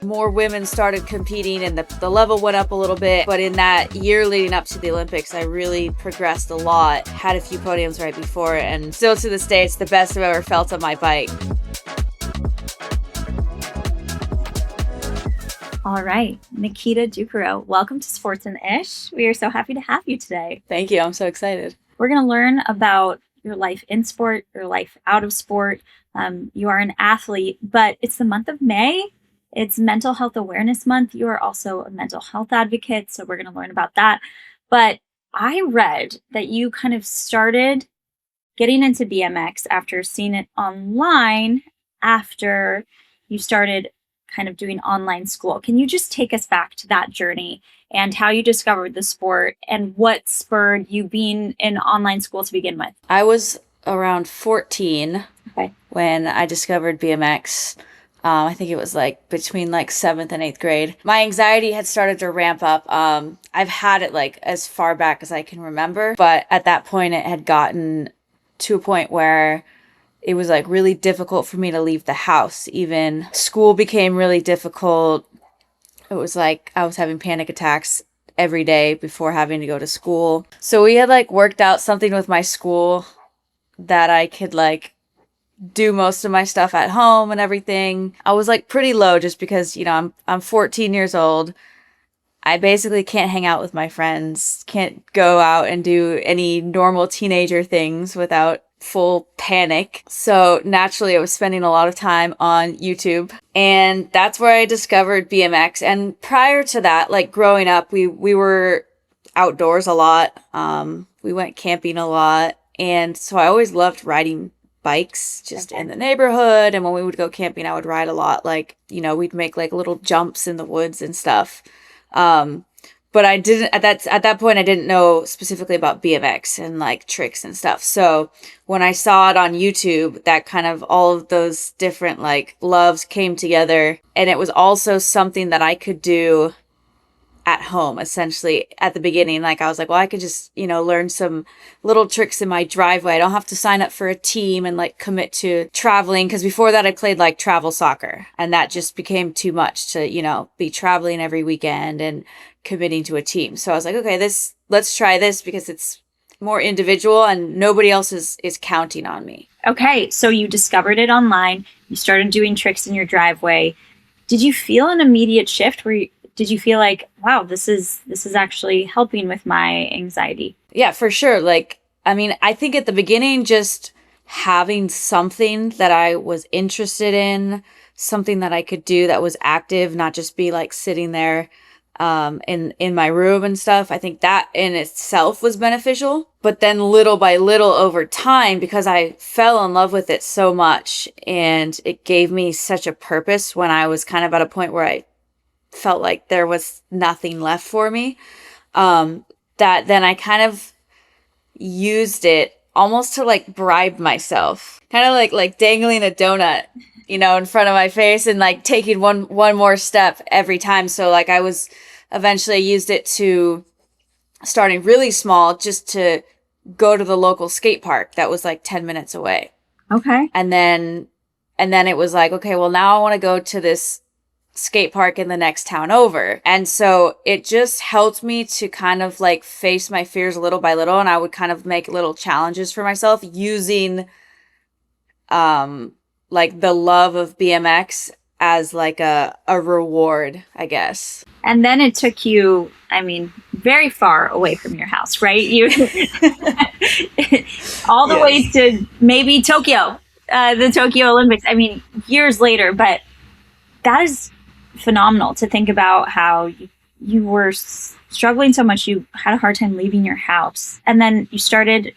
more women started competing and the level went up a little bit. But in that year leading up to the Olympics, I really progressed a lot, had a few podiums right before, and still to this day, it's the best I've ever felt on my bike. All right, Nikita Ducarroz, welcome to Sportsish. We are so happy to have you today. Thank you. I'm so excited. We're going to learn about your life in sport, your life out of sport. You are an athlete, but it's the month of May. It's Mental Health Awareness Month. You are also a mental health advocate, so we're going to learn about that. But I read that you kind of started getting into BMX after seeing it online, after you started kind of doing online school. Can you just take us back to that journey and how you discovered the sport and what spurred you being in online school to begin with? I was around 14 when I discovered BMX. I think it was like between like 7th and 8th grade. My anxiety had started to ramp up. I've had it like as far back as I can remember, but at that point it had gotten to a point where it was like really difficult for me to leave the house. Even school became really difficult. It was like I was having panic attacks every day before having to go to school. So we had like worked out something with my school that I could like do most of my stuff at home and everything. I was like pretty low just because, you know, I'm 14 years old. I basically can't hang out with my friends, can't go out and do any normal teenager things without full panic. So naturally I was spending a lot of time on YouTube, and that's where I discovered BMX. And prior to that, like growing up, we were outdoors a lot. We went camping a lot. And so I always loved riding bikes just in the neighborhood. And when we would go camping, I would ride a lot. Like, you know, we'd make like little jumps in the woods and stuff. But I didn't, at that point, I didn't know specifically about BMX and like tricks and stuff. So when I saw it on YouTube, that kind of all of those different like loves came together. And it was also something that I could do at home, essentially. At the beginning, like I was like, well, I could just, you know, learn some little tricks in my driveway. I don't have to sign up for a team and like commit to traveling, because before that I played like travel soccer, and that just became too much to, you know, be traveling every weekend and committing to a team. So I was like, okay, let's try this because it's more individual and nobody else is counting on me. Okay, so you discovered it online, you started doing tricks in your driveway. Did you feel an immediate shift did you feel like, wow, this is actually helping with my anxiety? Yeah, for sure. Like, I mean, I think at the beginning, just having something that I was interested in, something that I could do that was active, not just be like sitting there in my room and stuff. I think that in itself was beneficial. But then little by little over time, because I fell in love with it so much and it gave me such a purpose when I was kind of at a point where I felt like there was nothing left for me, that then I kind of used it almost to like bribe myself, kind of like dangling a donut, you know, in front of my face and like taking one more step every time. So like I was eventually used it to starting really small, just to go to the local skate park that was like 10 minutes away. Okay. And then it was like, okay, well now I want to go to this skate park in the next town over. And so it just helped me to kind of like face my fears little by little. And I would kind of make little challenges for myself using like the love of BMX as like a reward, I guess. And then it took you, I mean, very far away from your house, right? You all the way to maybe Tokyo, the Tokyo Olympics. I mean, years later, but that is phenomenal to think about how you were struggling so much. You had a hard time leaving your house, and then you started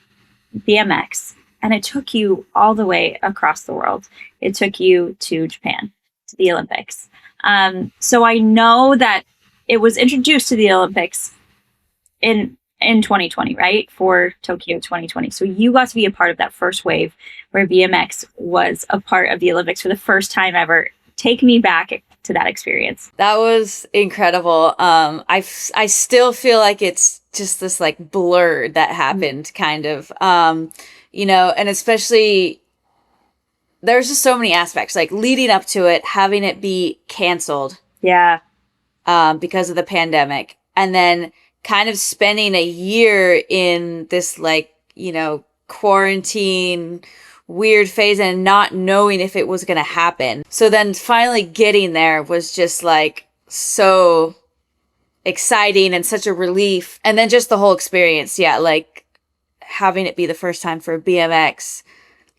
BMX, and it took you all the way across the world. It took you to Japan, to the Olympics. So I know that it was introduced to the Olympics in 2020, right? For Tokyo 2020. So you got to be a part of that first wave where BMX was a part of the Olympics for the first time ever. Take me back to that experience. That was incredible. I still feel like it's just this like blur that happened, kind of, you know, and especially there's just so many aspects, like leading up to it, having it be canceled Yeah. Because of the pandemic. And then kind of spending a year in this like, quarantine weird phase and not knowing if it was going to happen. So then finally getting there was just like so exciting and such a relief. And then just the whole experience. Yeah. Like having it be the first time for BMX,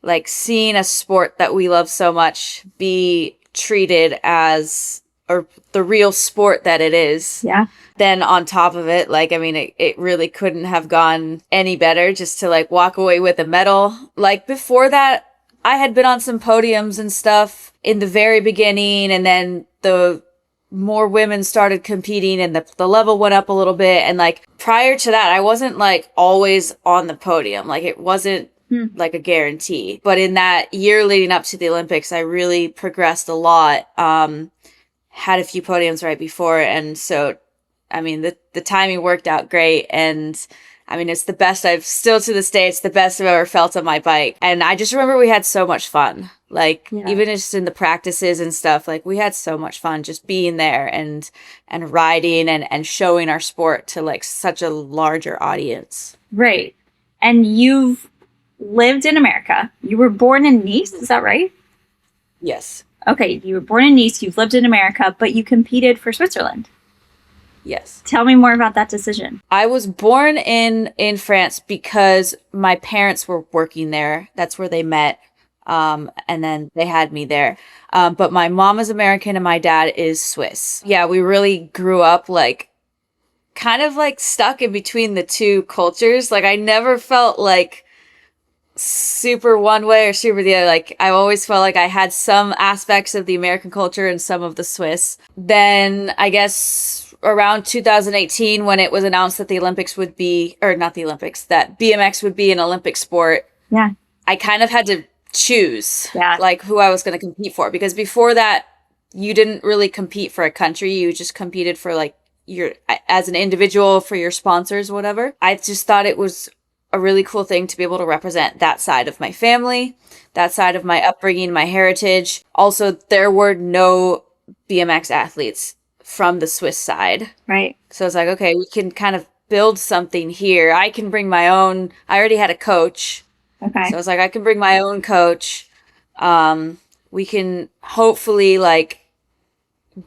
like seeing a sport that we love so much be treated as or the real sport that it is. Yeah. Then on top of it, like, I mean, it really couldn't have gone any better just to like walk away with a medal. Like before that, I had been on some podiums and stuff in the very beginning, and then the more women started competing and the level went up a little bit. And like prior to that, I wasn't like always on the podium. Like it wasn't like a guarantee. But in that year leading up to the Olympics, I really progressed a lot. Had a few podiums right before. And so, I mean, the timing worked out great. And I mean, it's the best still to this day, it's the best I've ever felt on my bike. And I just remember we had so much fun. Like even just in the practices and stuff, like we had so much fun just being there and riding and showing our sport to like such a larger audience. Right. And you've lived in America. You were born in Nice, is that right? Yes. Okay, you were born in Nice, you've lived in America, but you competed for Switzerland. Yes. Tell me more about that decision. I was born in France because my parents were working there. That's where they met. And then they had me there. But my mom is American and my dad is Swiss. Yeah, we really grew up like kind of like stuck in between the two cultures. Like I never felt like super one way or super the other. Like I always felt like I had some aspects of the American culture and some of the Swiss. Then I guess around 2018 when it was announced that the Olympics would be, or not the Olympics, that BMX would be an Olympic sport. Yeah. I kind of had to choose like who I was going to compete for, because before that you didn't really compete for a country. You just competed for like as an individual for your sponsors, whatever. I just thought it was a really cool thing to be able to represent that side of my family, that side of my upbringing, my heritage. Also, there were no BMX athletes from the Swiss side. Right. So it's like, okay, we can kind of build something here. I can bring my own. I already had a coach. Okay. So it's like, I can bring my own coach. We can hopefully like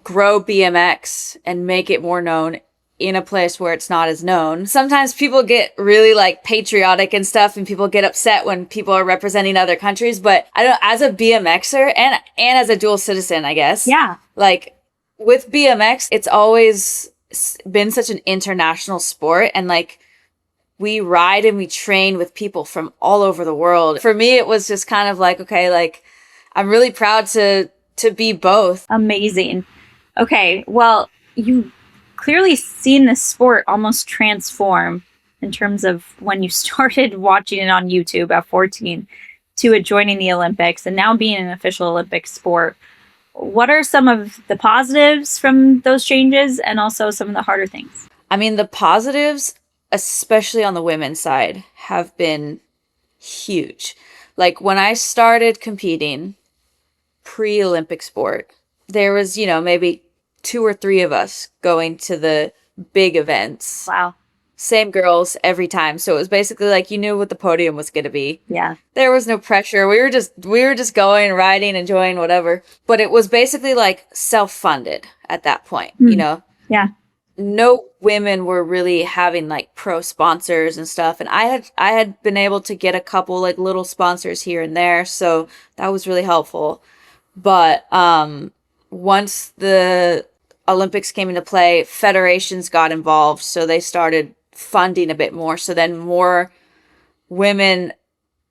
grow BMX and make it more known in a place where it's not as known. Sometimes people get really like patriotic and stuff, and people get upset when people are representing other countries. But I don't, as a BMXer and as a dual citizen, I guess. Yeah. Like with BMX, it's always been such an international sport, and like we ride and we train with people from all over the world. For me, it was just kind of like, okay, like I'm really proud to be both. Amazing. Okay. Well, you clearly seen this sport almost transform in terms of when you started watching it on YouTube at 14 to it joining the Olympics and now being an official Olympic sport. What are some of the positives from those changes and also some of the harder things? I mean, the positives, especially on the women's side, have been huge. Like when I started competing pre-Olympic sport, there was, maybe 2 or 3 of us going to the big events. Wow. Same girls every time. So it was basically like you knew what the podium was going to be. Yeah. There was no pressure. We were just going, riding, enjoying, whatever. But it was basically like self-funded at that point, Yeah. No women were really having like pro sponsors and stuff. And I had been able to get a couple like little sponsors here and there. So that was really helpful. But once the Olympics came into play, federations got involved, so they started funding a bit more. So then more women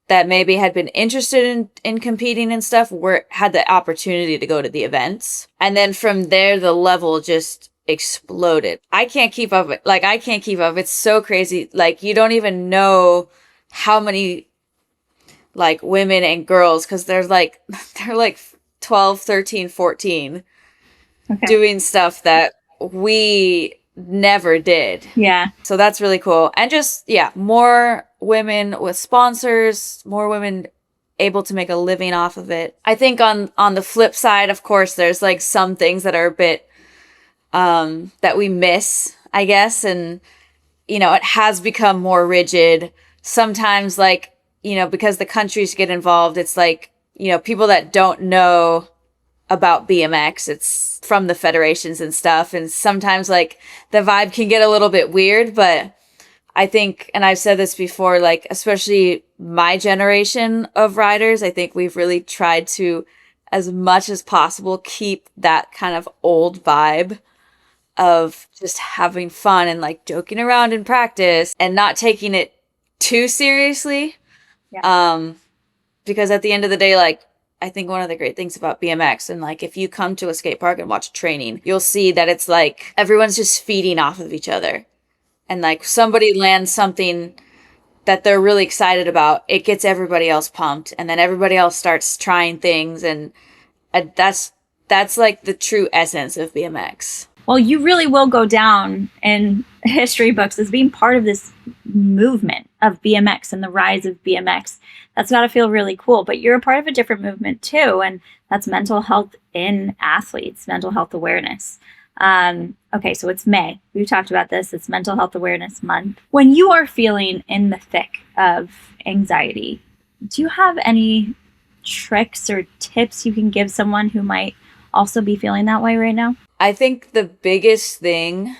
that maybe had been interested in competing and stuff had the opportunity to go to the events. And then from there, the level just exploded. I can't keep up. I can't keep up. It's so crazy. Like, you don't even know how many like women and girls, because they're like 12, 13, 14 doing stuff that we never did. Yeah. So that's really cool. And just, more women with sponsors, more women able to make a living off of it. I think on the flip side, of course, there's like some things that are a bit that we miss, I guess. And, you know, it has become more rigid. Sometimes, like, you know, because the countries get involved, it's like, you know, people that don't know about BMX, it's from the federations and stuff. And sometimes, like, the vibe can get a little bit weird, but I think, and I've said this before, like, especially my generation of riders, I think we've really tried to, as much as possible, keep that kind of old vibe of just having fun and like joking around in practice and not taking it too seriously. Yeah. Because at the end of the day, like, I think one of the great things about BMX, and like if you come to a skate park and watch training, you'll see that it's like everyone's just feeding off of each other. And like somebody lands something that they're really excited about, it gets everybody else pumped, and then everybody else starts trying things, and that's like the true essence of BMX. Well, you really will go down in history books as being part of this movement of BMX and the rise of BMX. That's got to feel really cool. But you're a part of a different movement too, and that's mental health in athletes, mental health awareness. Okay, so it's May. We've talked about this. It's Mental Health Awareness Month. When you are feeling in the thick of anxiety, do you have any tricks or tips you can give someone who might also be feeling that way right now? I think the biggest thing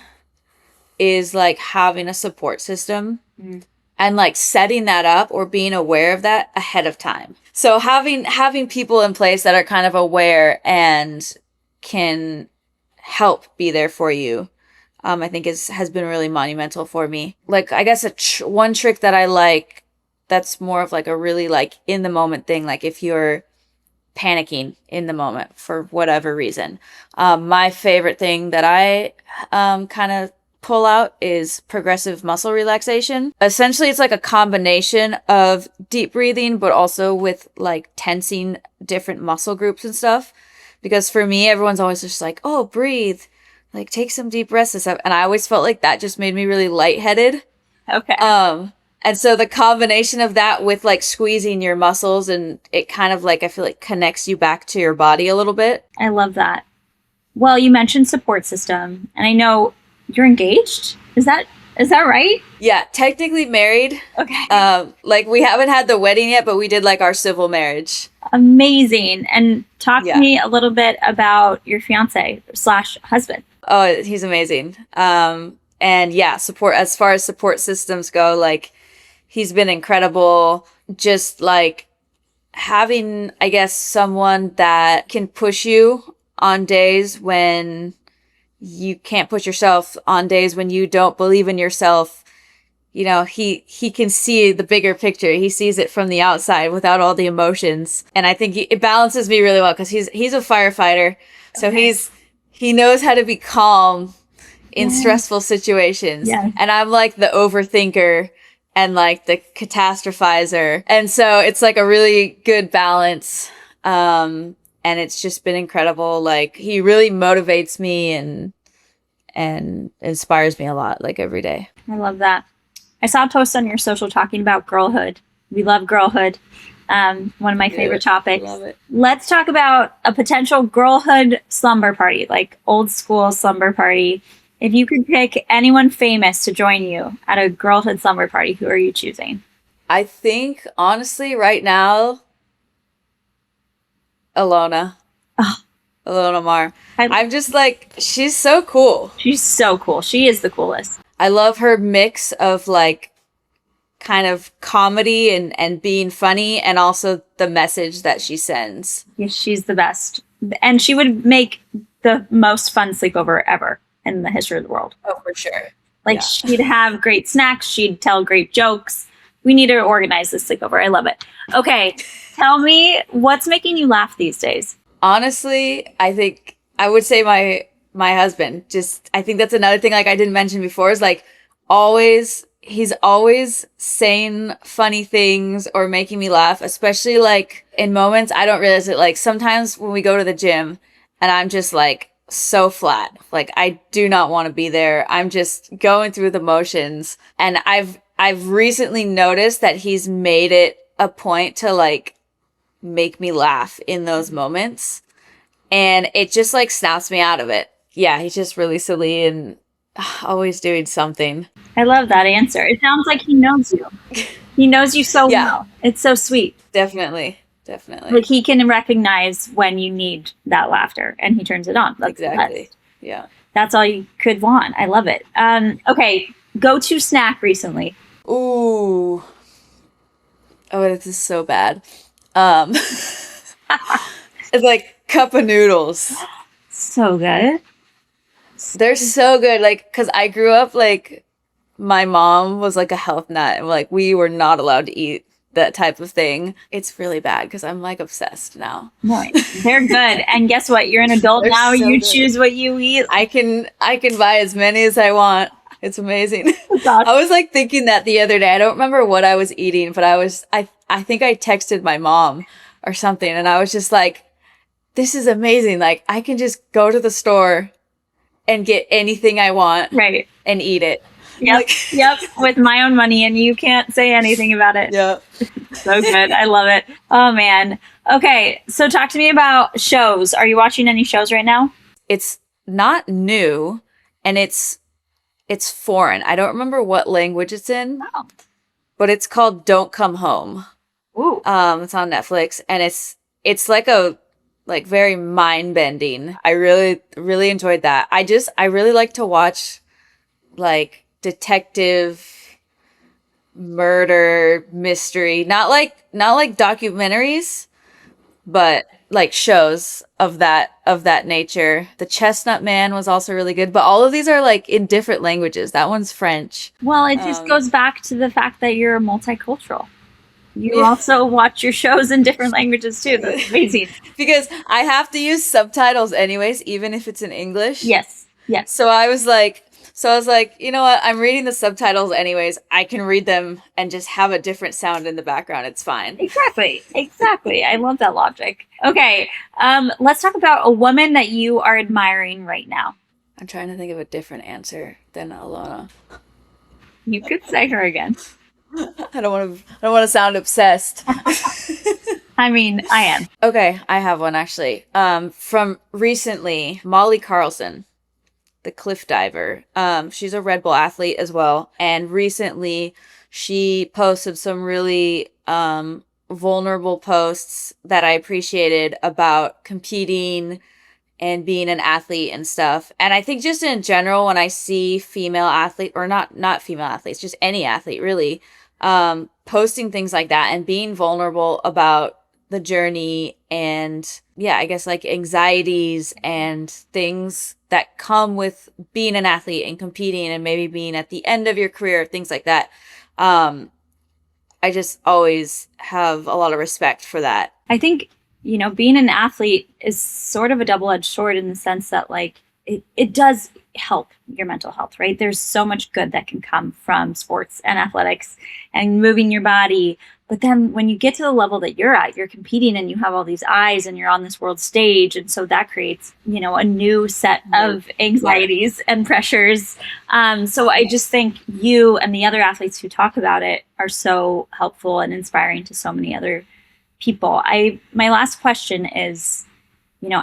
is like having a support system and like setting that up or being aware of that ahead of time. So having people in place that are kind of aware and can help be there for you, I think has been really monumental for me. Like, I guess one trick that I like, that's more of like a really like in the moment thing. Like if you're panicking in the moment for whatever reason, my favorite thing that I kind of pull out is progressive muscle relaxation. Essentially, it's like a combination of deep breathing, but also with like tensing different muscle groups and stuff. Because for me, everyone's always just like, oh, breathe, like take some deep breaths and stuff. And I always felt like that just made me really lightheaded. Okay. And so the combination of that with like squeezing your muscles, and it kind of like, I feel like connects you back to your body a little bit. I love that. Well, you mentioned support system, and I know you're engaged. Is that right? Yeah, technically married. Okay. Like we haven't had the wedding yet, but we did like our civil marriage. Amazing. And talk to me a little bit about your fiance / husband. Oh, he's amazing. And yeah, support, as far as support systems go, like he's been incredible. Just like having, I guess, someone that can push you on days when you can't push yourself, on days when you don't believe in yourself. You know, he can see the bigger picture. He sees it from the outside without all the emotions. And I think it balances me really well because he's a firefighter. So he knows how to be calm in stressful situations. Yeah. And I'm like the overthinker and like the catastrophizer. And so it's like a really good balance. And it's just been incredible. Like he really motivates me and inspires me a lot, like every day. I love that. I saw a post on your social talking about girlhood. We love girlhood. One of my favorite topics. Love it. Let's talk about a potential girlhood slumber party, like old school slumber party. If you could pick anyone famous to join you at a girlhood slumber party, who are you choosing? I think, honestly, right now, Alona. Oh. Alona Mar. I'm just like, she's so cool. She's so cool. She is the coolest. I love her mix of like kind of comedy and being funny, and also the message that she sends. Yeah, she's the best. And she would make the most fun sleepover ever in the history of the world. Oh, for sure. Like she'd have great snacks. She'd tell great jokes. We need to organize this sleepover. I love it. Okay. Tell me, what's making you laugh these days? Honestly, I think I would say my husband. Just, I think that's another thing, like I didn't mention before, is like he's always saying funny things or making me laugh, especially like in moments I don't realize it. Like sometimes when we go to the gym and I'm just like so flat, like I do not want to be there. I'm just going through the motions. And I've recently noticed that he's made it a point to like make me laugh in those moments. And it just like snaps me out of it. yeah, he's just really silly and always doing something. I love that answer. It sounds like he knows you. He knows you so Yeah. well. It's so sweet. Definitely. Like he can recognize when you need that laughter and he turns it on. That's exactly. Yeah. That's all you could want. I love it. Okay. Go-to snack recently. Ooh. Oh, this is so bad. It's like cup of noodles. So good. They're so good. Like, cause I grew up like my mom was like a health nut and like we were not allowed to eat that type of thing. It's really bad because I'm like obsessed now. No, they're good. And guess what? You're an adult now. So you choose what you eat. I can buy as many as I want. It's amazing. I was like thinking that the other day. I don't remember what I was eating, but I think I texted my mom or something and I was just like, this is amazing. Like I can just go to the store and get anything I want. Right. And eat it. Yep. Like, yep. With my own money and you can't say anything about it. Yep. So good. I love it. Oh man. Okay. So talk to me about shows. Are you watching any shows right now? It's not new and it's foreign. I don't remember what language it's in. Oh. But it's called Don't Come Home. Ooh. It's on Netflix and it's like a very mind-bending. I really, really enjoyed that. I really like to watch like detective murder mystery, not like documentaries, but like shows of that nature. The Chestnut Man was also really good, but all of these are like in different languages. That one's French. Well, it just goes back to the fact that you're multicultural. You also watch your shows in different languages too. That's amazing. Because I have to use subtitles anyways, even if it's in English. Yes. Yes. So I was like, you know what? I'm reading the subtitles anyways. I can read them and just have a different sound in the background. It's fine. Exactly. I love that logic. Okay. Let's talk about a woman that you are admiring right now. I'm trying to think of a different answer than Alona. You could say her again. I don't want to sound obsessed. I mean, I am. Okay, I have one actually. From recently, Molly Carlson, the cliff diver. She's a Red Bull athlete as well. And recently she posted some really vulnerable posts that I appreciated about competing and being an athlete and stuff. And I think just in general, when I see female athlete or not female athletes, just any athlete really, posting things like that and being vulnerable about the journey and I guess like anxieties and things that come with being an athlete and competing and maybe being at the end of your career, things like that. I just always have a lot of respect for that. I think, being an athlete is sort of a double-edged sword in the sense that like it does help your mental health, right? There's so much good that can come from sports and athletics and moving your body. But then when you get to the level that you're at, you're competing and you have all these eyes and you're on this world stage. And so that creates, a new set of anxieties and pressures. So I just think you and the other athletes who talk about it are so helpful and inspiring to so many other people. My last question is,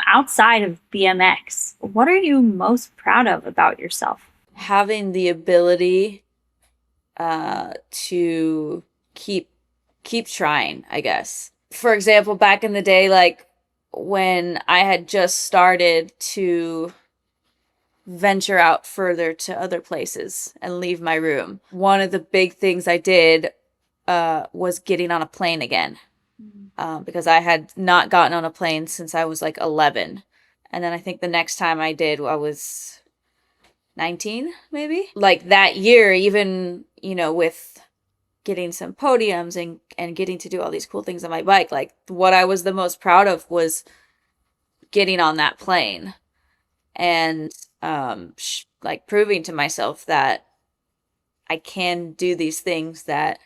outside of BMX, what are you most proud of about yourself? Having the ability to keep trying, I guess. For example, back in the day, like when I had just started to venture out further to other places and leave my room, one of the big things I did was getting on a plane again. Because I had not gotten on a plane since I was like 11. And then I think the next time I did, I was 19, maybe. Like that year, even, with getting some podiums and getting to do all these cool things on my bike, like what I was the most proud of was getting on that plane and like proving to myself that I can do these things that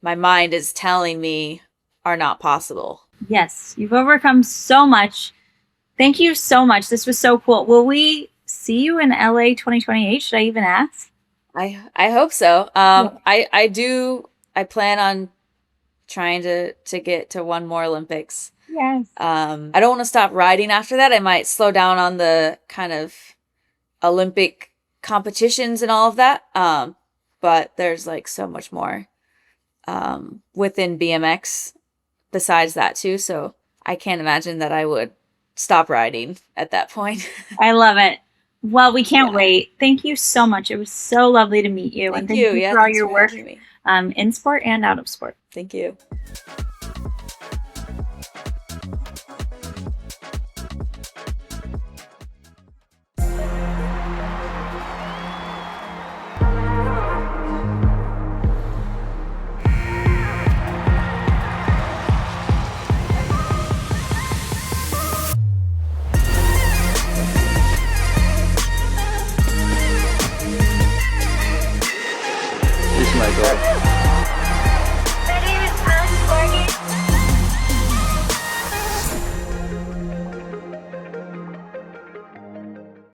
my mind is telling me are not possible. Yes, you've overcome so much. Thank you so much. This was so cool. Will we see you in LA 2028? Should I even ask? I hope so. I plan on trying to get to one more Olympics. Yes. I don't want to stop riding after that. I might slow down on the kind of Olympic competitions and all of that. But there's like so much more within BMX besides that too. So I can't imagine that I would stop riding at that point. I love it. Well, we can't wait. Thank you so much. It was so lovely to meet you. Thank and thank you. you Yeah, for all thanks your for work having me. in sport and out of sport. Thank you.